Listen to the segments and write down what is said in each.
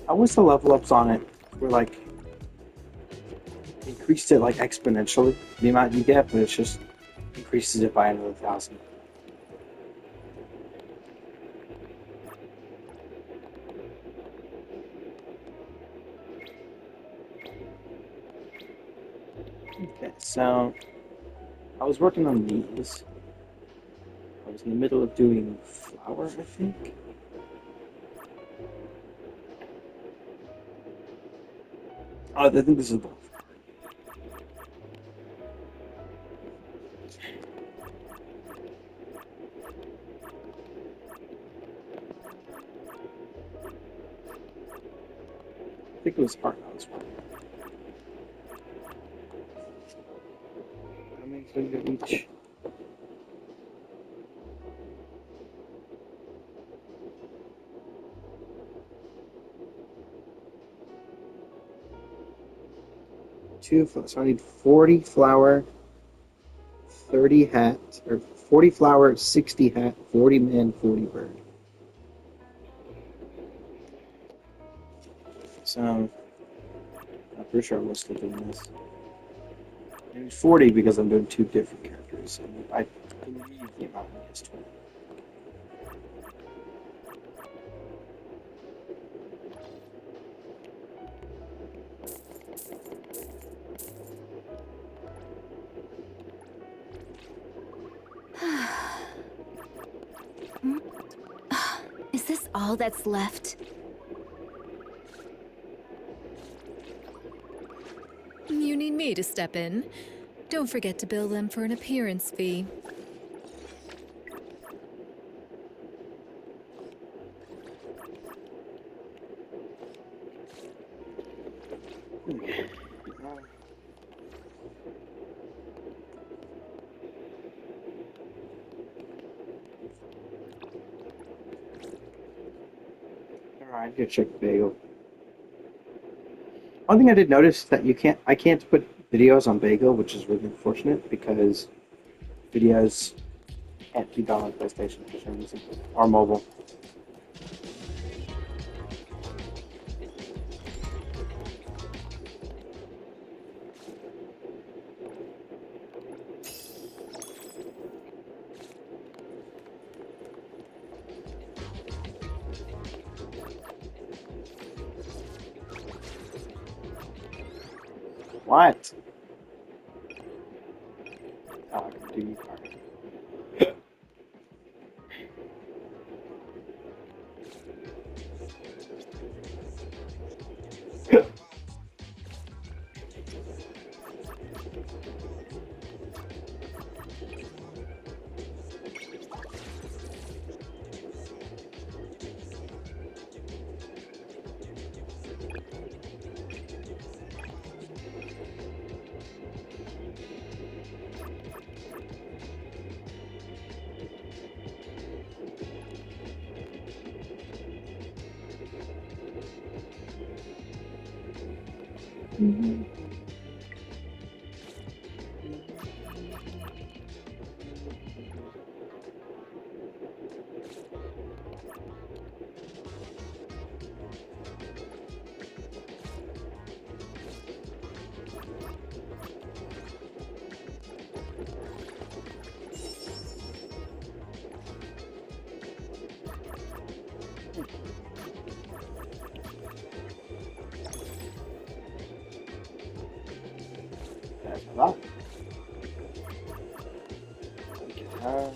I wish the level ups on it were like increased it like exponentially the amount you get, but it's just increases it by another 1,000. Okay, so I was working on these. I was in the middle of doing flour, I think. Oh, I think this is both. I think it was part I was working. How many things of each? Two, so I need 40 flour, 30 hat, or 40 flour, 60 hat, 40 man, 40 bird. So I'm pretty sure I'm still doing this. Maybe 40 because I'm doing two different characters. And I believe the amount is 20. Is this all that's left? You need me to step in. Don't forget to bill them for an appearance fee. Alright, go check Bagel. One thing I did notice is that I can't put videos on Bagel, which is really unfortunate because videos can't be done on PlayStation for some reason, or mobile. What? Do you That's a lot. Uh,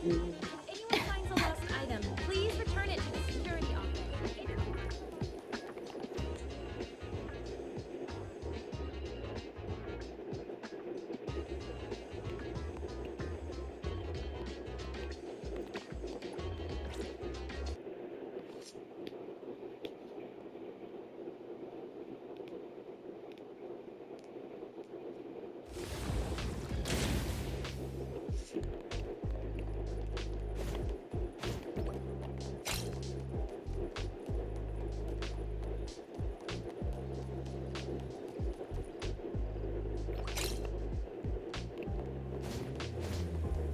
If anyone finds a lost item, please return it to the security office.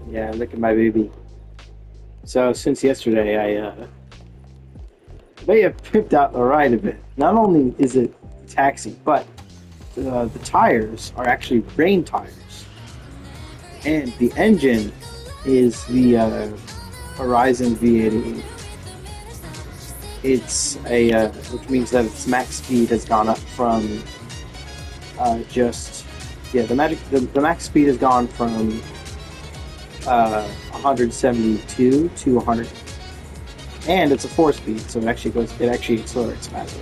Yeah, look at my baby. So since yesterday, I may have pimped out the ride a bit. Not only is it a taxi, but the tires are actually rain tires, and the engine is the Horizon V88. It's a which means that its max speed has gone up from just yeah the max speed has gone from 172 to 100, and it's a 4-speed, so it actually accelerates faster.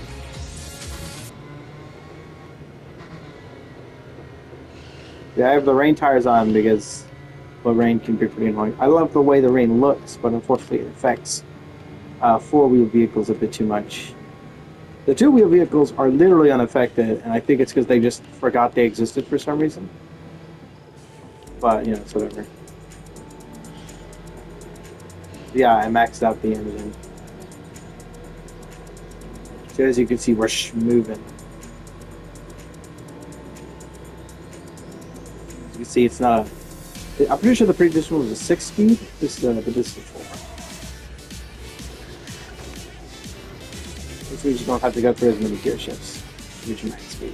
Yeah, I have the rain tires on because the rain can be pretty annoying. I love the way the rain looks, but unfortunately it affects four-wheel vehicles a bit too much. The two-wheel vehicles are literally unaffected, and I think it's because they just forgot they existed for some reason. But, it's whatever. Yeah, I maxed out the engine. So as you can see, we're moving. As you can see, it's not a... I'm pretty sure the previous one was a 6-speed. This is a 4. Which means you don't have to go through as many gear shifts to reach max speed.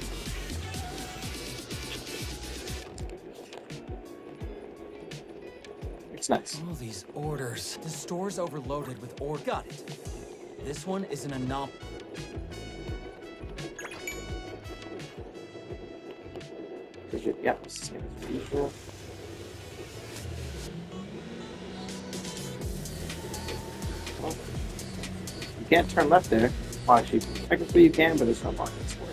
It's nice. All these orders. The store's overloaded with orders. Got it. This one is an anomaly. Yeah, same as usual. Well, you can't turn left there. Well, actually, technically you can, but it's not markets for it.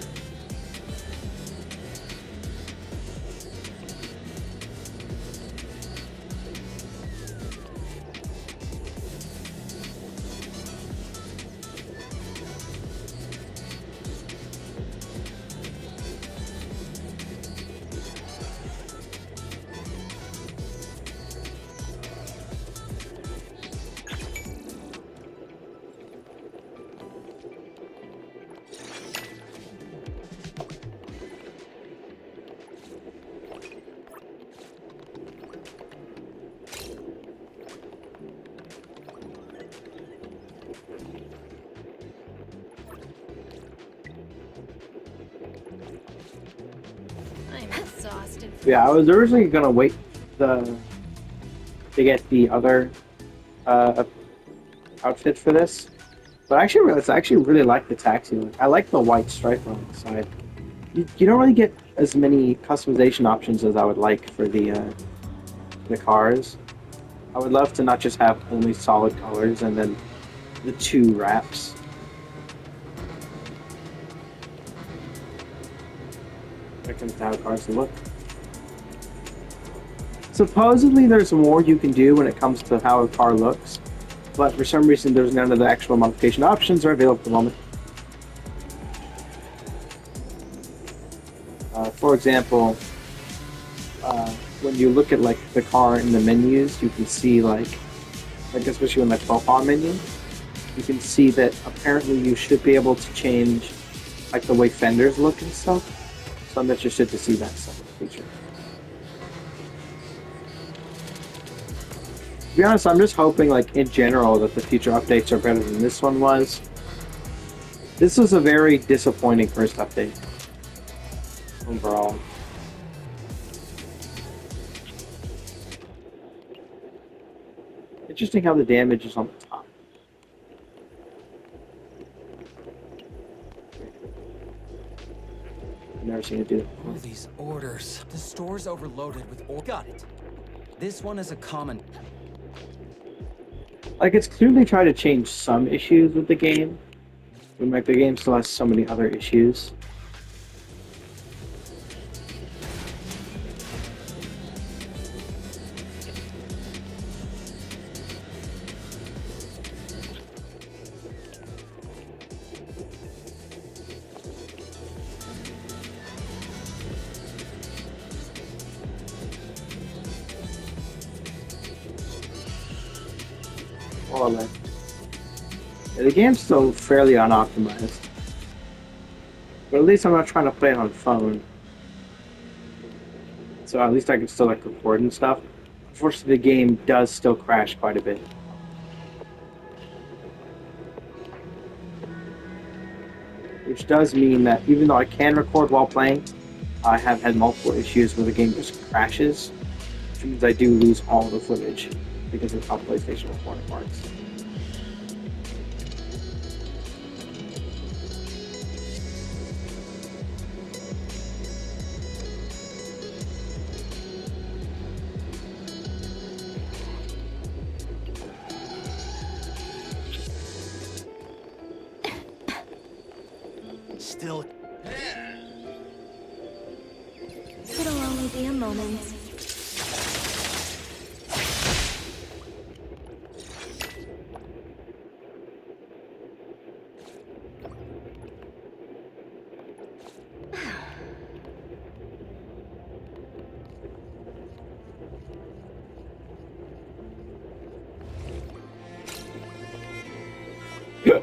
I'm exhausted. Yeah, I was originally gonna wait to get the other outfit for this, but I actually realized I actually really like the taxi look. I like the white stripe on the side. You don't really get as many customization options as I would like for the cars. I would love to not just have only solid colors and then the 2 wraps. That comes to how cars look. Supposedly there's more you can do when it comes to how a car looks, but for some reason there's none of the actual modification options are available at the moment. For example, when you look at like the car in the menus, you can see like especially in the profile menu, you can see that apparently you should be able to change like the way fenders look and stuff. So I'm interested to see that stuff in the future. To be honest, I'm just hoping like in general that the future updates are better than this one was. This was a very disappointing first update overall. Interesting how the damage is on the top. I've never seen it do it. All these orders. The store's overloaded with orders. Got it. This one is a common. Like, it's clearly tried to change some issues with the game, but like the game still has so many other issues. Or like, yeah, the game's still fairly unoptimized, but at least I'm not trying to play it on phone, so at least I can still like record and stuff. Unfortunately, the game does still crash quite a bit. Which does mean that even though I can record while playing, I have had multiple issues where the game just crashes, which means I do lose all the footage because of how PlayStation recording works. Still. It'll only be a moment. Yeah.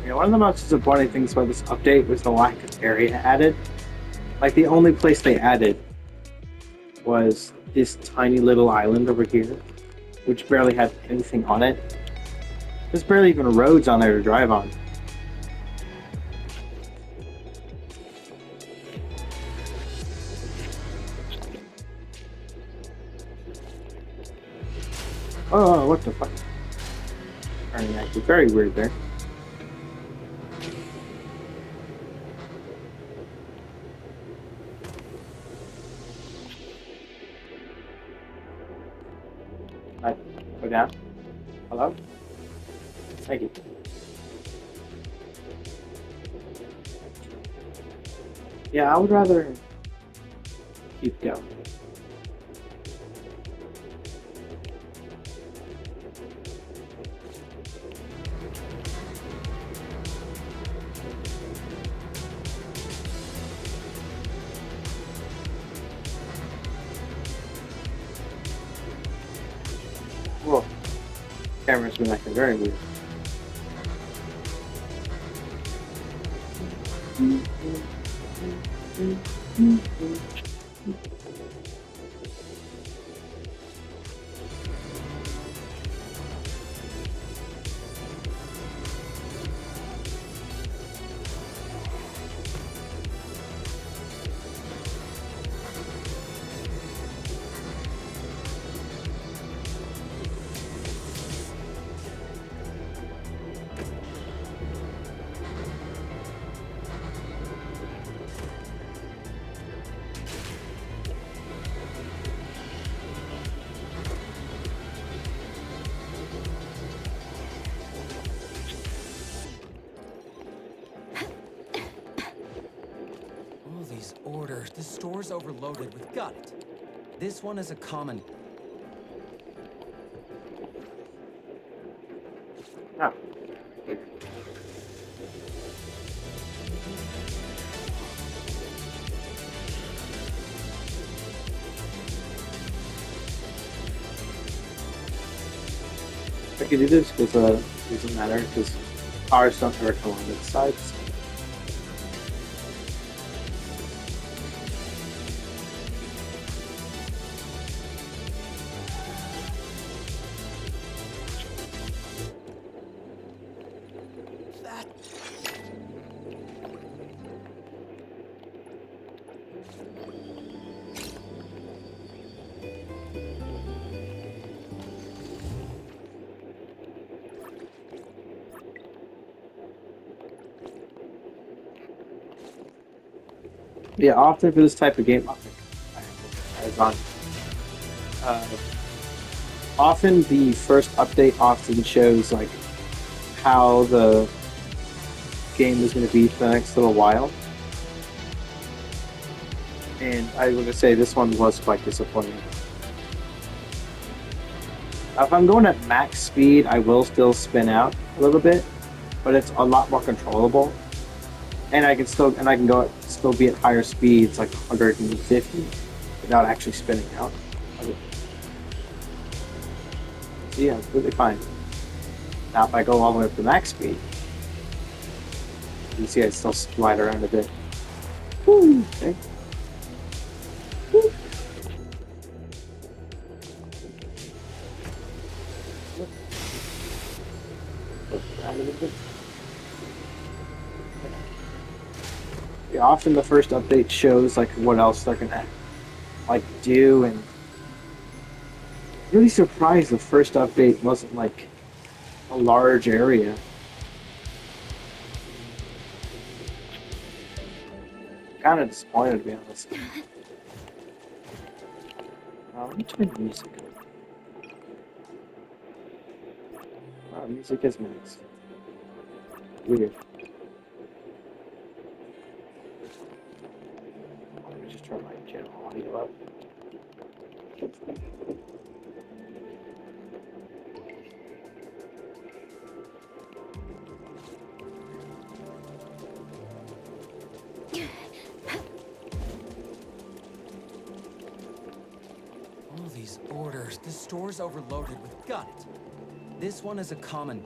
One of the most disappointing things about this update was the lack of area added. Like, the only place they added was this tiny little island over here, which barely had anything on it. There's barely even roads on there to drive on. Oh, what the fuck? Turning actually very weird there. Go down. Hello? Thank you. Yeah, I would rather keep going. Whoa. Camera's been acting very weird. All these orders. The store's overloaded with. Got it. This one is a common. Oh. I can do this because it doesn't matter because cars don't ever come on the sides. That. Yeah, often for this type of game, as on, uh, often the first update often shows like how the game is going to be for the next little while. And I was gonna say this one was quite disappointing. If I'm going at max speed, I will still spin out a little bit, but it's a lot more controllable. And I can go still be at higher speeds, like 150, without actually spinning out. So yeah, it's really fine. Now if I go all the way up to max speed, you can see I still slide around a bit. Woo, okay. Woo. Yeah, often the first update shows like what else they're gonna like do, and really surprised the first update wasn't like a large area. Kind of disappointed to be honest. Let me turn music up. Music is nice. Weird. Let me just turn my channel audio up. All these orders. The store's overloaded with... Got it. This one is a common...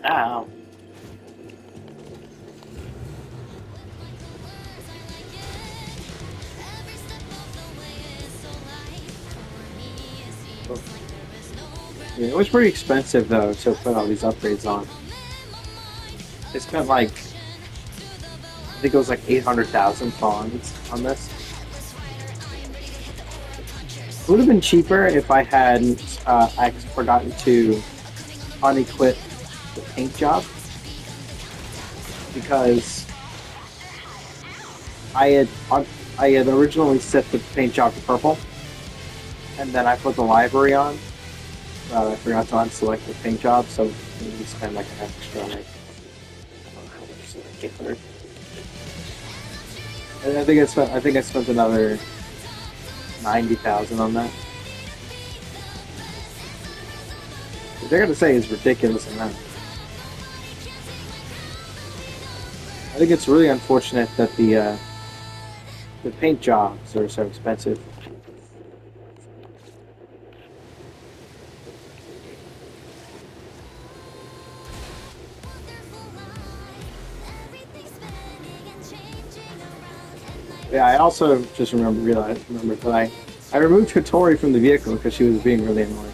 Ow. Yeah, it was pretty expensive though to put all these upgrades on. They spent like, I think it was like 800,000 fawns on this. It would have been cheaper if I hadn't forgotten to unequip the paint job. because I had I had originally set the paint job to purple, and then I put the library on. I forgot to unselect the paint job, so we spend like an extra like I don't know how much, like 800. And I think I spent another 90,000 on that. What they're gonna say is ridiculous amount. I think it's really unfortunate that the paint jobs are so expensive. Yeah, I also just remembered that I removed Hattori from the vehicle because she was being really annoying.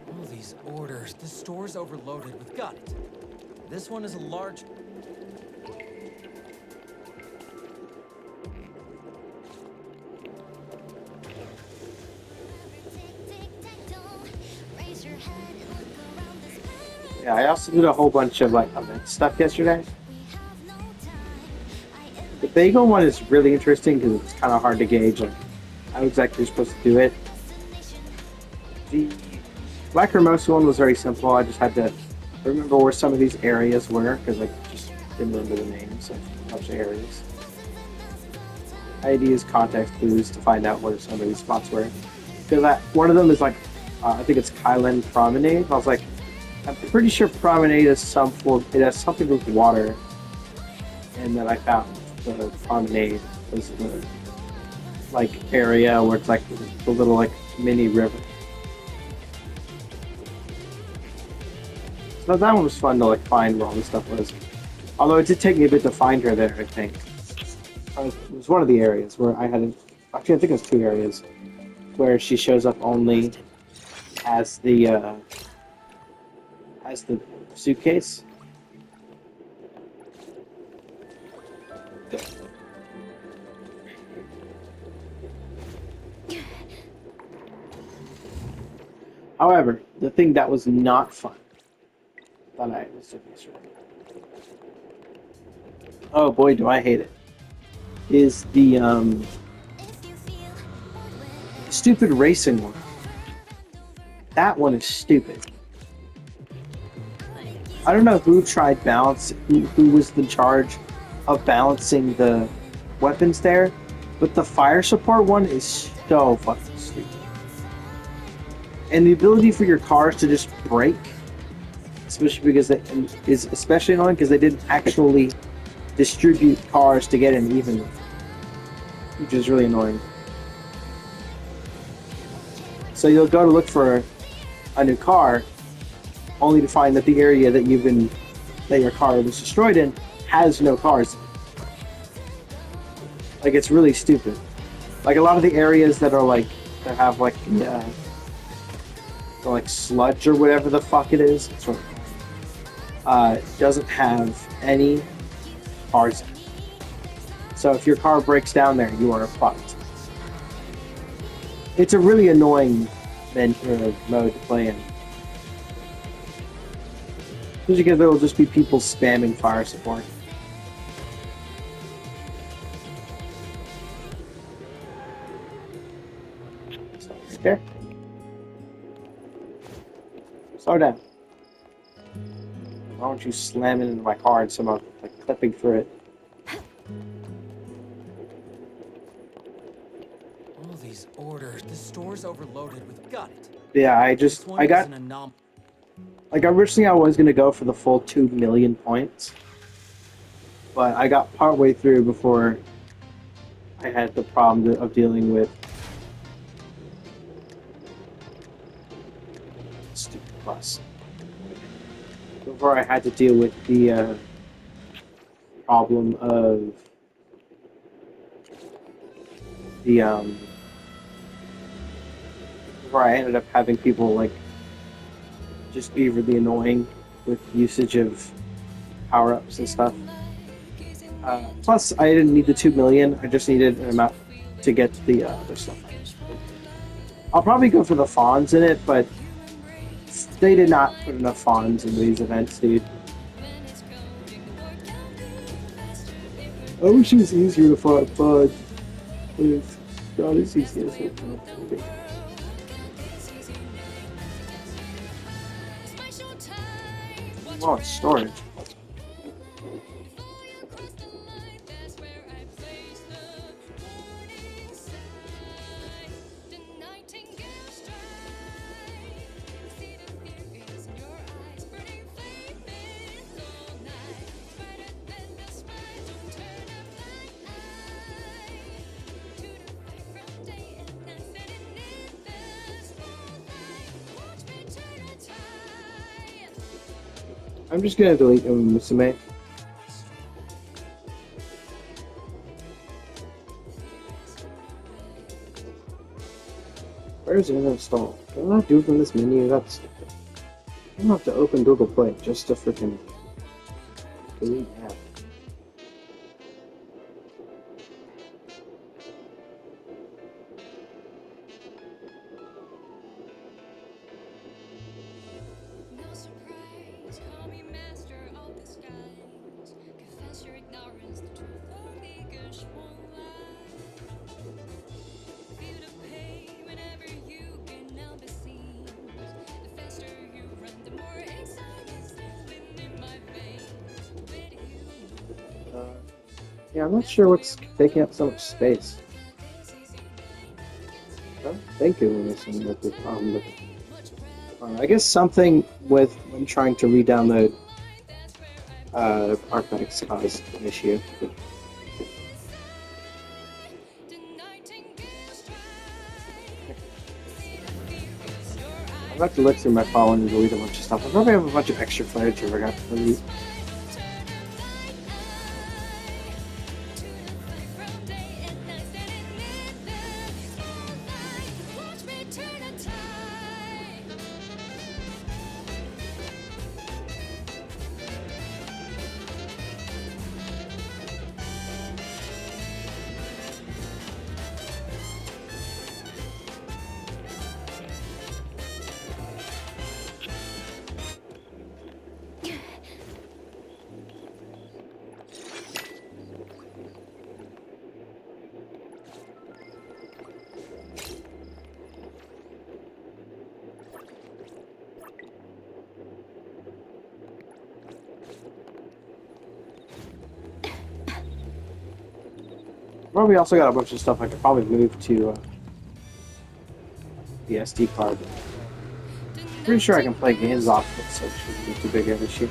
All these orders. The store's overloaded with... Got it. This one is a large... Yeah, I also did a whole bunch of like event stuff yesterday. The bagel one is really interesting because it's kind of hard to gauge like how exactly you're supposed to do it. The Black Hermosa one was very simple. I just had to remember where some of these areas were because I just didn't remember the names of a bunch of areas. I had to use context clues to find out where some of these spots were. Because one of them is like, I think it's Kylan Promenade. I was like, I'm pretty sure Promenade is it has something with water. And then I found the Promenade was the like area where it's like the little like mini river. So that one was fun to like find where all this stuff was. Although it did take me a bit to find her there, I think. It was one of the areas where actually I think it was two areas where she shows up only as the suitcase. However, the thing that was not fun that I was doing yesterday, oh boy, do I hate it, is the stupid racing one. That one is stupid. I don't know who tried who was in charge of balancing the weapons there, but the fire support one is so fucking stupid. And the ability for your cars to just break, especially because is especially annoying because they didn't actually distribute cars to get in evenly, which is really annoying. So you'll go to look for a new car, only to find that the area that your car was destroyed in has no cars. Like, it's really stupid. Like a lot of the areas that have like the like sludge or whatever the fuck it is, doesn't have any cars in. So if your car breaks down there, you are fucked. It's a really annoying mode to play in. Especially because there will just be people spamming fire support. Right there. Slow down. Why don't you slam it into my car and somehow like clipping through it? All these orders. The store's overloaded with... Got it. Yeah, like originally I was gonna go for the full 2 million points, but I got partway through before I had the problem of dealing with stupid bus. Before I had to deal with the problem of the where I ended up having people like just be really annoying with usage of power ups and stuff. Plus, I didn't need the 2 million. I just needed an amount to get the other stuff. I'll probably go for the fawns in it, but they did not put enough fawns in these events, dude. I wish it was easier to find fawns. It's not as easy as it is. Oh, it's storage. I'm just gonna delete Musume. Where's it installed? Can I not do it from this menu? That's stupid. I don't have to open Google Play just to freaking delete app. No surprise, call me master of disguise. Confess your ignorance, the truth only gush won't lie. Feel the pain whenever you cannot be seen. The faster you run, the more excitement's flowing in my veins. With you, Yeah, I'm not sure what's taking up so much space. I don't think it was something with the problem with it. I guess something with when trying to re-download artifacts caused an issue. I'm about to look through my phone and delete a bunch of stuff. I probably have a bunch of extra footage I forgot to delete. Probably also got a bunch of stuff I could probably move to the SD card. Pretty sure I can play games off it, so it shouldn't be too big of an issue.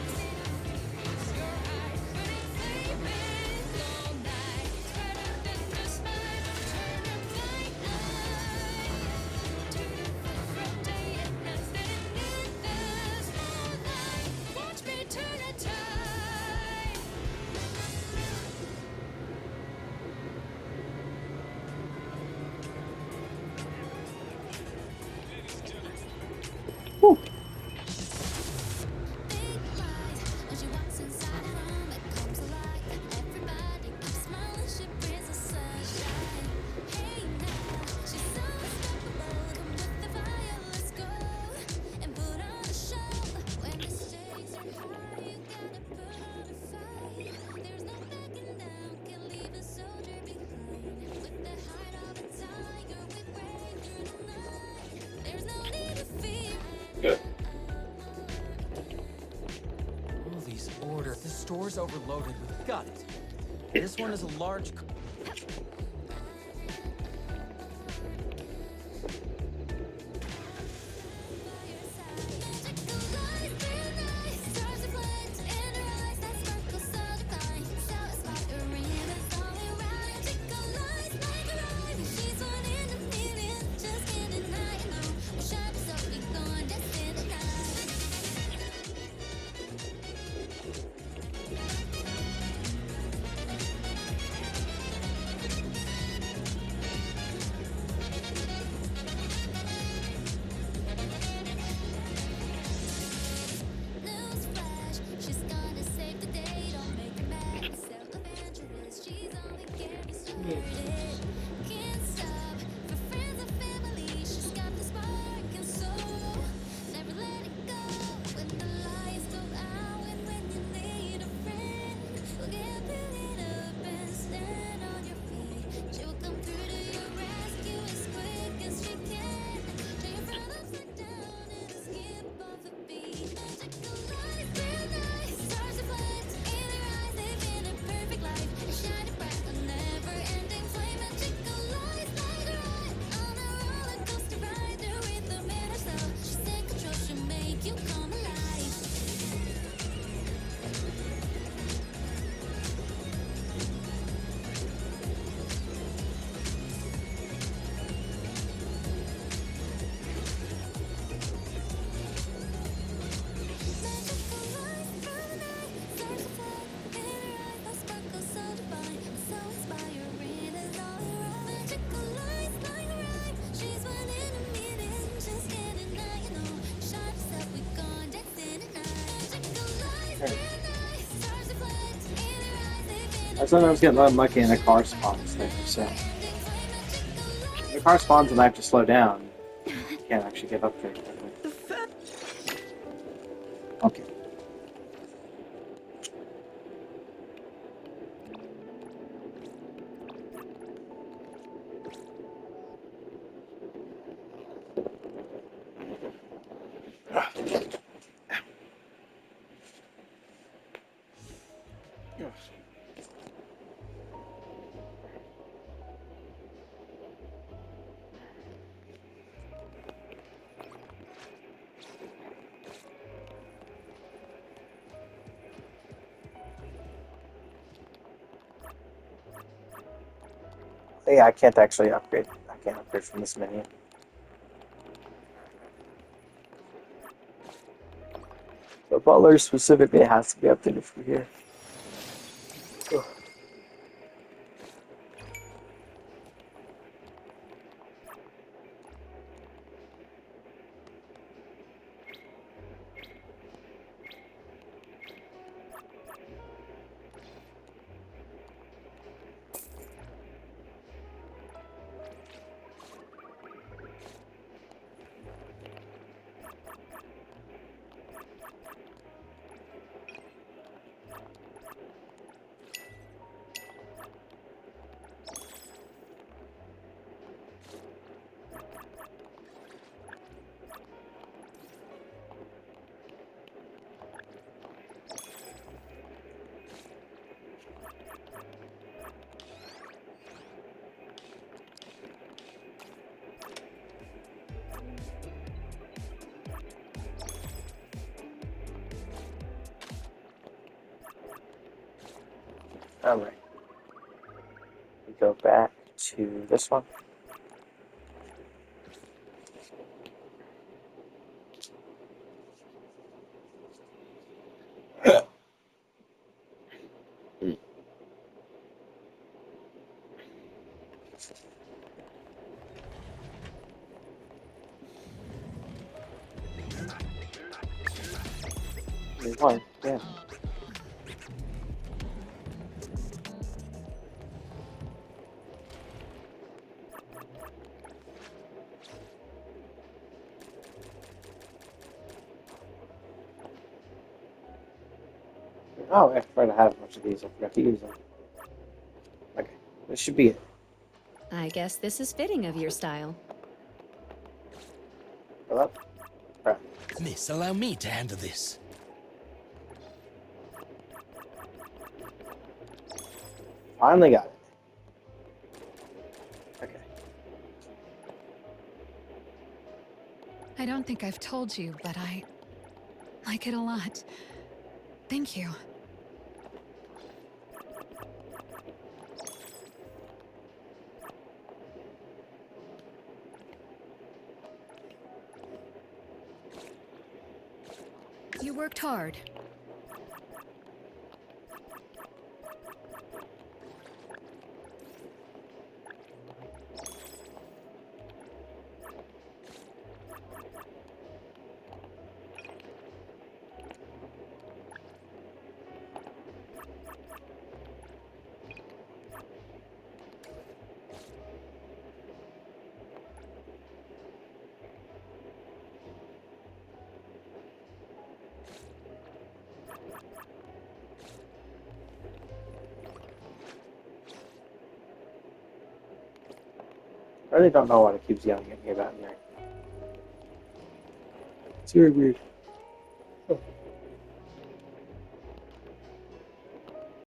Whew. All these orders. The store's overloaded with. Got it. This one is a large. I sometimes get unlucky and a car spawns there, so. If the car spawns and I have to slow down, I can't actually get up there. Okay. Yeah, I can't actually upgrade. I can't upgrade from this menu. The butler specifically has to be updated from here. Ugh. Alright. We go back to this one. One, yeah. Oh, I forgot to have a bunch of these. I forgot to use them. Okay, this should be it. I guess this is fitting of your style. Fill up. Right. Miss, allow me to handle this. Finally got it. Okay. I don't think I've told you, but I like it a lot. Thank you. You worked hard. I really don't know what it keeps yelling at me about in there. It's very weird.